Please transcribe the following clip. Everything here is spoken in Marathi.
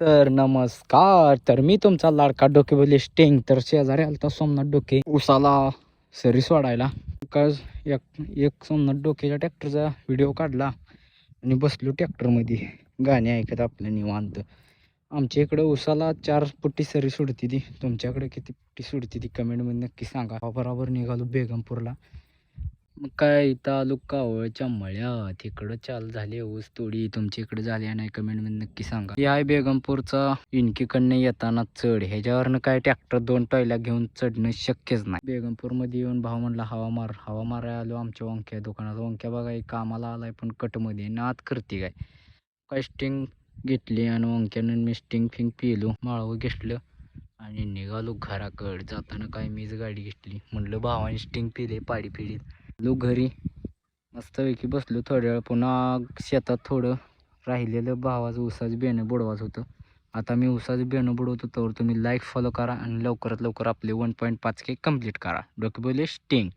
तर नमस्कार. तर मी तुमचा लाडका डोकेबली स्टिंग. तर शेजारी आलता सोमनाथ डोके उसाला सरी सोडायला. काय एक सोमनाथ डोकेच्या ट्रॅक्टरचा व्हिडिओ काढला आणि बसलो ट्रॅक्टरमध्ये गाणे ऐकत आपलं निवांत. आमच्या इकडं उसाला 4 पुट्टी सरी सोडती ती. तुमच्याकडे किती पुट्टी सोडती ती कमेंटमध्ये नक्की सांगा. बरोबर निघालो बेगमपूरला. मग काय इथं आलो कावळच्या मळ्यात. इकडं चालू झाली ऊस तोडी. तुमच्या इकडे झाली नाही कमेंटमध्ये नक्की सांगा. हे आहे बेगमपूरचा इनकीकडनं येताना चढ. ह्याच्यावरनं काय ट्रॅक्टर 2 टॉयला घेऊन चढणं शक्यच नाही. बेगमपूरमध्ये येऊन भाऊ म्हणला हवा मारायला आलो आमच्या वंक्या दुकानात. वंक्या बघा एक कामाला आलाय पण कटमध्ये नाद करते काय स्टिंग घेतली आणि वंक्यानं मी स्टिंग फिंग पिलो माळवं घेतलं आणि निघालो घराकडं. जाताना काय मीच गाडी घेतली. म्हणलं भावाने स्टिंग पिले पाडी पिडीत. आलो घरी मस्तपैकी बसलो थोड्या वेळ. पुन्हा शेतात थोडं राहिलेलं भावाचं ऊसाचं बेणं बुडवायचं होतं. आता मी ऊसाचं बेणं बुडवतो तर तुम्ही लाईक फॉलो करा आणि लवकरात लवकर आपले 1.5K कंप्लीट करा. डोकेबोले स्टिंग.